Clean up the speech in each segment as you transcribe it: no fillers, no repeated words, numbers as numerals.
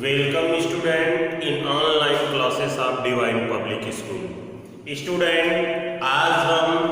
Welcome student in online classes of divine public school. Student आज हम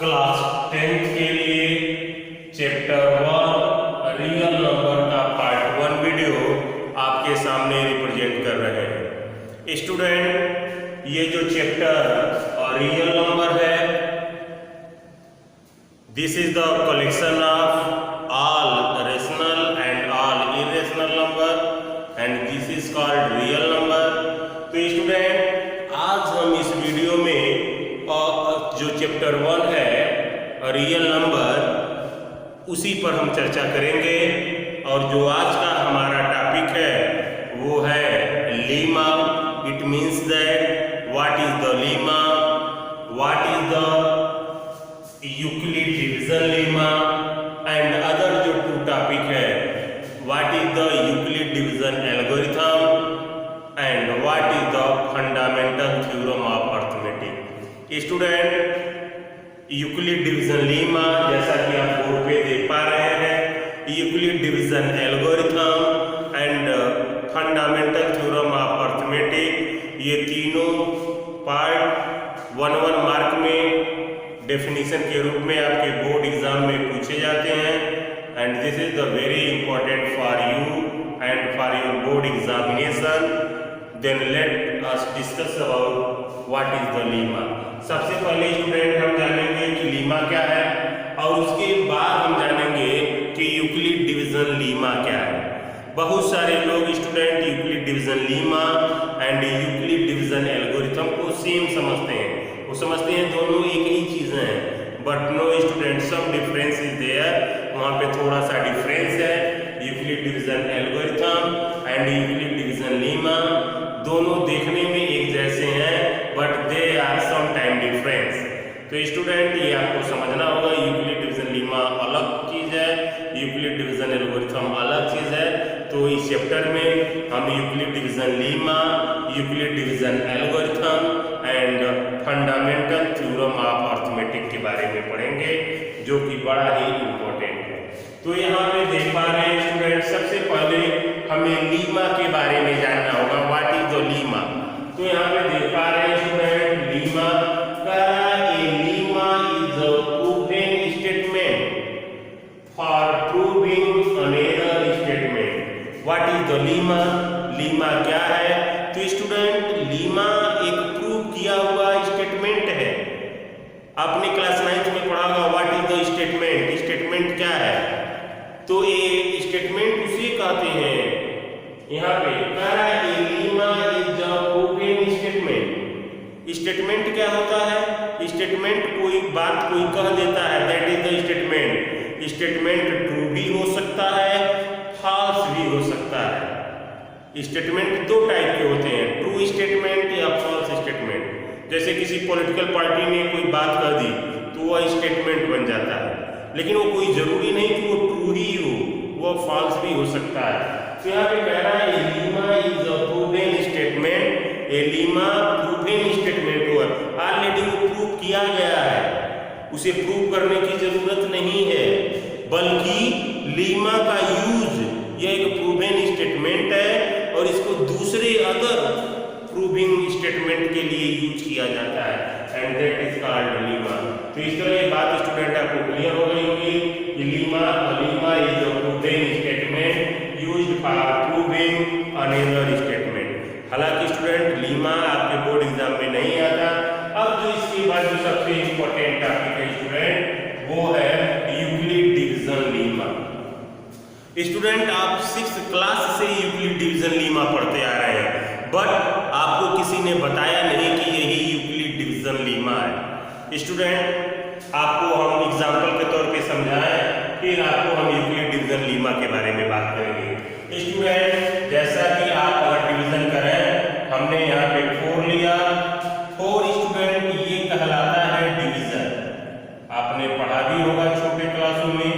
class 10th के लिए चैप्टर 1 रियल नंबर का पार्ट 1 वीडियो आपके सामने रिप्रेजेंट कर रहे हैं। स्टूडेंट ये जो चैप्टर रियल नंबर है, this is the collection of all rational and all irrational number and this is called real number. तो स्टूडेंट आज हम इस वीडियो में जो चैप्टर 1 है रियल नंबर, उसी पर हम चर्चा करेंगे। और जो आज का हमारा टॉपिक है वो है Lima. It means that what is the Lima, what is the Euclid division Lima and other जो टू टॉपिक है, what is the Euclid division algorithm and what is the fundamental theorem of arithmetic. Student Euclid division Lima जैसा कि आप board पे देख पा रहे हैं, Euclid division algorithm and fundamental theorem of arithmetic, ये तीनों पार्ट 1 मार्क में डेफिनेशन के रूप में आपके बोर्ड एग्जाम में पूछे जाते हैं। And this is the very important for you and for your board examination. Then let us discuss about what is the lemma. सबसे पहले स्टूडेंट हम जानेंगे कि लीमा क्या है, और उसके बाद हम जानेंगे कि यूक्लिड डिवीजन लीमा क्या है। बहुत सारे लोग student Euclid division Lima and Euclid division algorithm को सेम समझते हैं। वो समझते हैं दोनों एक ही चीज़ें हैं, but no student, some difference is there. वहाँ पे थोड़ा सा डिफरेंस है। Euclid division algorithm and Euclid division lemma दोनों देखने में एक जैसे हैं, but they are some time difference. तो स्टूडेंट ये आपको समझना होगा, यूक्लिड डिवीजन लीमा अलग चीज़ है, यूक्लिड डिवीजन एल्गोरिथम अलग चीज़ है। तो इस चैप्टर में हम Euclid division Lima, Euclid division algorithm and fundamental theorem of arithmetic के बारे में पढ़ेंगे, जो कि बड़ा ही इम्पोर्टेंट है। तो यहाँ पे देख पा रहे हैं स्टूडेंट, सबसे पहले हमें लीमा के बारे में जानना होगा, व्हाट इज द लीमा। तो यहाँ पे देख पा रहे हैं student, Lima is a proven statement for proving another statement. What is the lemma? Lima क्या है? तो स्टूडेंट लीमा एक प्रूव किया हुआ स्टेटमेंट है। आपने क्लास 9th में पढ़ा होगा what is the statement. Statement क्या है? तो ये स्टेटमेंट उसे कहते हैं, यहाँ पे कह रहा है Lima is a proven statement. Statement क्या होता है? स्टेटमेंट कोई बात कोई कह देता है, that is the statement. Statement true भी हो सकता है, फॉल्स भी हो सकता है। स्टेटमेंट दो टाइप के होते हैं, ट्रू स्टेटमेंट या फॉल्स स्टेटमेंट। जैसे किसी पॉलिटिकल पार्टी ने कोई बात कह दी तो वह स्टेटमेंट बन जाता है, लेकिन वो कोई जरूरी नहीं कि वो ट्रू ही हो, वो फॉल्स भी हो सकता है। तो यहाँ पे कह रहा है Lima is a proven statement. A Lima proven statement हुआ, ऑलरेडी वो प्रूव किया गया है, उसे प्रूव करने की जरूरत नहीं है। बल्कि लीमा का यूज, यह एक प्रूवन स्टेटमेंट है और इसको दूसरे अदर प्रूविंग स्टेटमेंट के लिए यूज किया जाता है, and that is called Lima. तो इस तरह ये बात स्टूडेंट आपको क्लियर हो गई होगी। Lima is a proven statement used for proving another statement. हालांकि स्टूडेंट लीमा आपके बोर्ड एग्जाम में नहीं आता। अब जो इसके बाद जो सबसे इंपॉर्टेंट टॉपिक है स्टूडेंट, वो है यूक्लिड डिवीजन लीमा। स्टूडेंट आप 6th क्लास से यूक्लिड डिवीजन लीमा पढ़ते आ रहे हैं, बट आपको किसी ने बताया नहीं कि यही यूक्लिड डिवीजन लीमा है। स्टूडेंट आपको हम एग्जाम्पल के तौर पे समझाएं, फिर आपको हम यूक्लिड डिवीजन लीमा के बारे में बात करेंगे। स्टूडेंट जैसा कि आप अगर डिवीजन करें, हमने यहाँ पे 4 लिया। 4 स्टूडेंट ये कहलाता है डिवीजन। आपने पढ़ा भी होगा छोटे क्लासों में,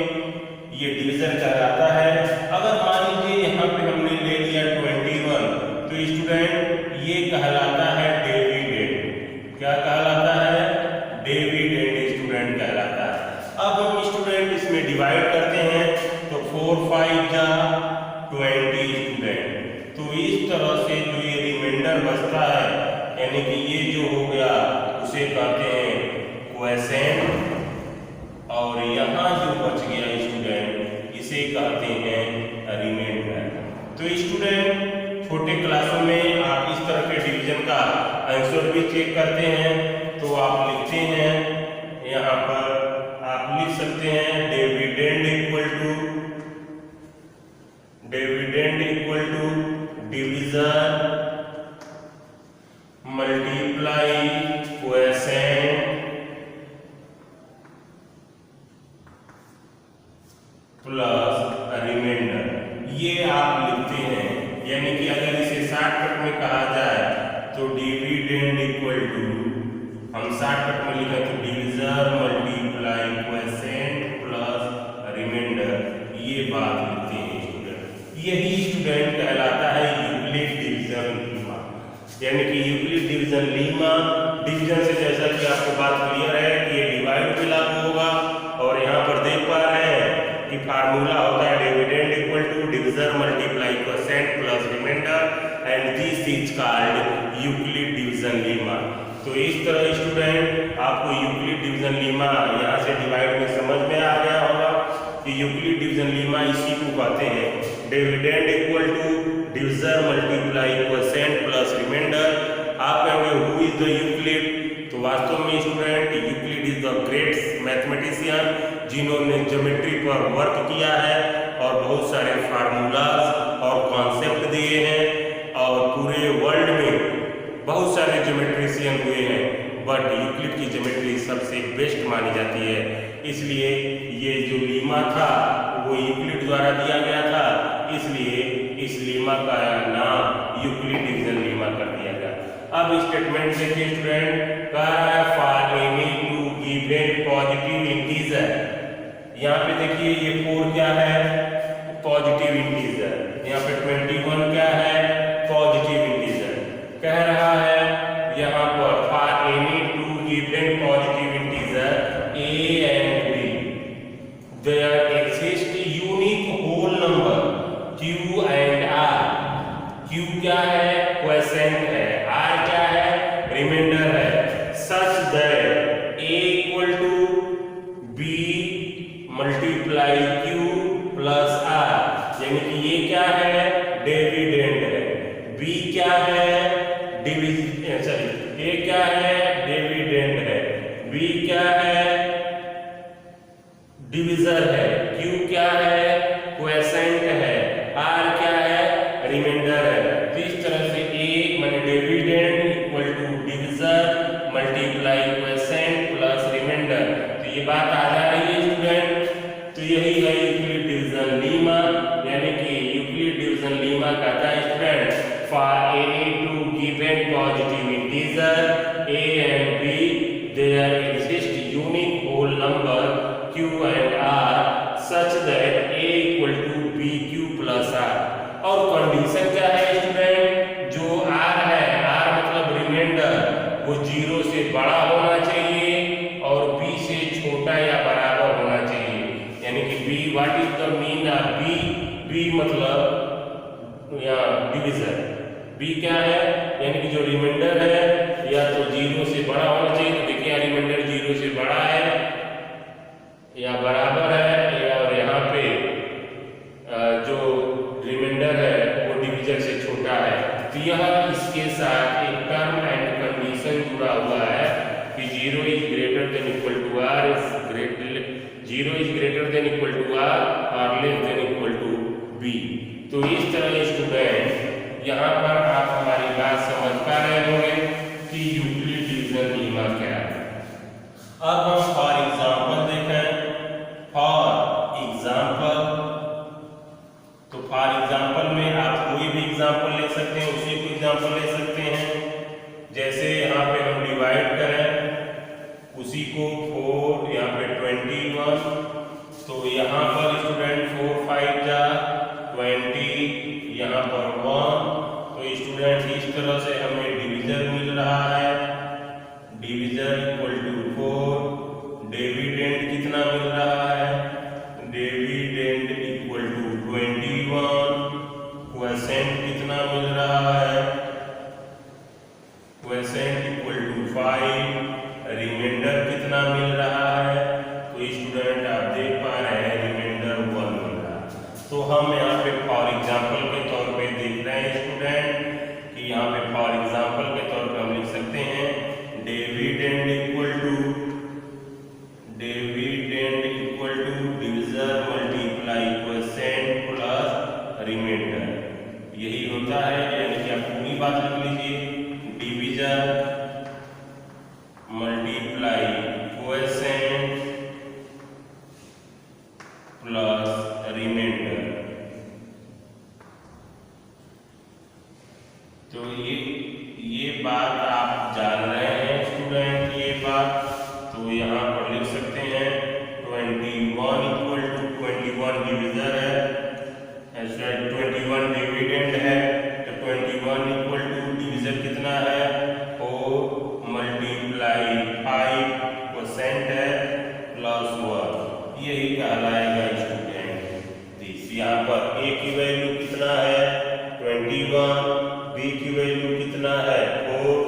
ये डिवीजन कहलाता है। अगर मान लीजिए यहाँ पे हमने ले लिया 21, तो स्टूडेंट ये कहलाता है डिविडेंड। क्या कहलाता है? डिविडेंड स्टूडेंट कहलाता है। अब हम स्टूडेंट इसमें डिवाइड करते हैं, तो 4 5 जा 20 स्टूडेंट, तो इस तरह से जो ये रिमाइंडर बचता है, यानी कि ये जो हो गया उसे कहते हैं क्वोशेंट, और यहाँ जो बच गया स्टूडेंट इसे कहते हैं रिमाइंडर। तो स्टूडेंट छोटे क्लासों में आप इस तरह के डिवीजन का आंसर भी चेक करते हैं, तो आप लिखते हैं यहाँ पर, आप लिख सकते हैं dividend equal to division multiply quotient plus remainder, ये आप लिखते हैं। यानी कि अगर इसे शॉर्टकट में कहा जाए तो डिविडेंड इक्वल टू, हम शॉर्टकट में लिखें तो division multiply quotient plus remainder, ये बात लिखते हैं स्टूडेंट। यही स्टूडेंट कहलाता है यूक्लिड डिवीजन लीमा। यानी कि यूक्लिड डिवीजन लीमा, डिवीजन से जैसा कि आपको बात क्लियर है कि ये डिवाइड पे लागू होगा, और यहाँ पर देख पा रहे हैं कि फार्मूला होता है dividend equal to division multiply quotient plus remainder, and this is called Euclid division lemma. तो इस तरह स्टूडेंट आपको यूक्लिड डिवीजन लीमा यहाँ से डिवाइड में समझ में आ गया होगा कि यूक्लिड डिवीजन लीमा इसी को कहते हैं dividend equal to division multiply quotient plus remainder. आप कहेंगे हु इज द यूक्लिड, तो वास्तव में student Euclid is the great mathematician जिन्होंने ज्योमेट्री पर वर्क किया है और बहुत सारे फार्मूलाज और कॉन्सेप्ट दिए हैं, और पूरे वर्ल्ड में बहुत सारे ज्योमेट्रिशियन हुए हैं, बट यूक्लिड की ज्योमेट्री सबसे बेस्ट मानी जाती है। इसलिए ये जो लीमा था वो यूक्लिड द्वारा दिया गया था, इसलिए इस लीमा का नाम यूक्लिड डिवीजन लीमा कर दिया गया। अब स्टेटमेंट देखिए स्टूडेंट, कह रहा है for any two given positive integer. यहाँ पे देखिए ये 4 क्या है, पॉजिटिव इंटीजर, यहाँ पे 21 क्या है, पॉजिटिव इंटीजर। कह रहा है यहाँ पर for any two given positive integer a and b there exist unique whole number q and r. Q क्या है, क्वोशेंट है, आर क्या है, रिमाइंडर है, such that a equal to b multiply q plus r. यानी कि ये क्या है, डिविडेंड है, बी क्या है, ए क्या है, डिविडेंड है, बी क्या है, डिविजर है, क्यू क्या है, क्वोशेंट है, आर क्या है, रिमाइंडर है। तो इस तरह से ए माने dividend equal to divisor multiply quotient plus remainder. तो ये बात आ जा रही है स्टूडेंट। तो यही है यूक्लिड डिवीजन लीमा, यानी कि यूक्लिड डिवीजन लीमा कहता है student for any two given positive integer a and b there exist unique whole number q and r such that a equal to b q plus r. और condition क्या है student, जो are है, are मतलब reminder, वो 0 से बड़ा होना चाहिए और बी से छोटा या बराबर होना चाहिए। यानी कि b, what is the mean of b, b मतलब या डिवीजर, बी क्या है, यानी कि जो रिमाइंडर है या तो 0 से बड़ा होना चाहिए। तो देखिए रिमाइंडर 0 से बड़ा है या बराबर है, या और यहाँ पे जो रिमाइंडर है वो डिवीजर से छोटा है। तो यह इसके साथ एक टर्म एंड कंडीशन जुड़ा हुआ है कि 0 is greater than equal to R, 0 is greater than equal to R और less than equal to B. तो इस तरह स्टूडेंट यहाँ पर आप हमारी बात समझ पा रहे होंगे कि यूक्लिड डिवीजन लीमा क्या है। अब हम फॉर एग्जांपल देखें, फॉर एग्जांपल, तो फॉर एग्जांपल में आप कोई भी एग्जांपल ले सकते हैं, उसी को एग्जांपल ले सकते हैं। जैसे यहाँ पे हम डिवाइड करें उसी को 4, यहाँ पे 21, तो यहाँ पर स्टूडेंट 4 5 जा 20, यहाँ पर 1। तो स्टूडेंट इस तरह से हमें डिवीजर मिल रहा है, डिवीजर इक्वल टू 4। डिविडेंड कितना मिल रहा है, dividend equal to 21, quotient quotient कितना मिल रहा है, क्वोशेंट इक्वल टू 5, रिमाइंडर कितना मिल रहा है, तो स्टूडेंट आप देख पा रहे हैं रिमाइंडर 1 मिल रहा है। तो हम यहाँ पे फॉर एग्जांपल के तौर पे देख रहे हैं स्टूडेंट कि यहाँ पे फॉर एग्जांपल के तौर पे हम लिख सकते हैं dividend equal to division multiply quotient plus remainder. यही होता है, यानी कि आप पूरी बात लिख लीजिए, division multiply quotient plus remainder. तो ये बात आप जान रहे हैं स्टूडेंट, ये बात तो यहाँ पर लिख सकते हैं 21 इक्वल टू 21 डिविजन है, 21 डिविडेंड है, तो 21 इक्वल टू डिविजन कितना है 4 मल्टीप्लाई 5 क्वोशेंट है प्लस 1, यही कहलाएगा स्टूडेंट दिस। यहाँ पर a की वैल्यू कितना है 21, b की वैल्यू कितना है 4,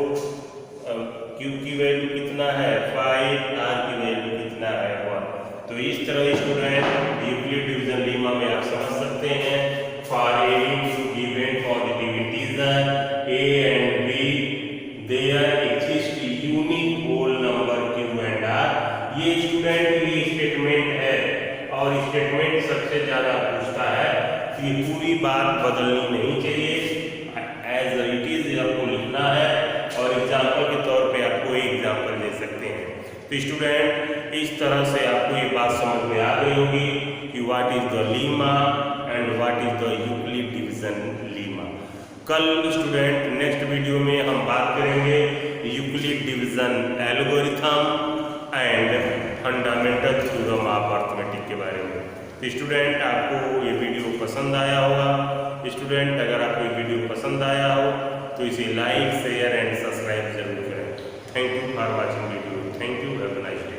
q की वैल्यू कितना है 5, r की वैल्यू कितना है 1। तो इस तरह स्टूडेंट यूक्लिड डिवीजन लीमा में आप समझ सकते हैं for any two given positive integer a and b there exist unique whole number q and r। ये स्टूडेंट ये स्टेटमेंट है और स्टेटमेंट सबसे ज्यादा पूछता है, तो ये पूरी बात बदलनी नहीं चाहिए, एज इट इज आपको लिखना है और एग्जाम्पल के तौर पे आपको एक एग्जाम्पल दे सकते हैं। तो स्टूडेंट इस तरह से आपको ये बात समझ में आ गई होगी कि what is the Lima and what is the Euclid division Lima. कल स्टूडेंट नेक्स्ट वीडियो में हम बात करेंगे Euclid division algorithm and fundamental theorem of arithmetic के बारे में। तो स्टूडेंट आपको ये वीडियो पसंद आया होगा। स्टूडेंट अगर आपको ये वीडियो पसंद आया हो तो इसे लाइक शेयर एंड सब्सक्राइब जरूर करें। Thank you for watching video. Thank you, have a nice day.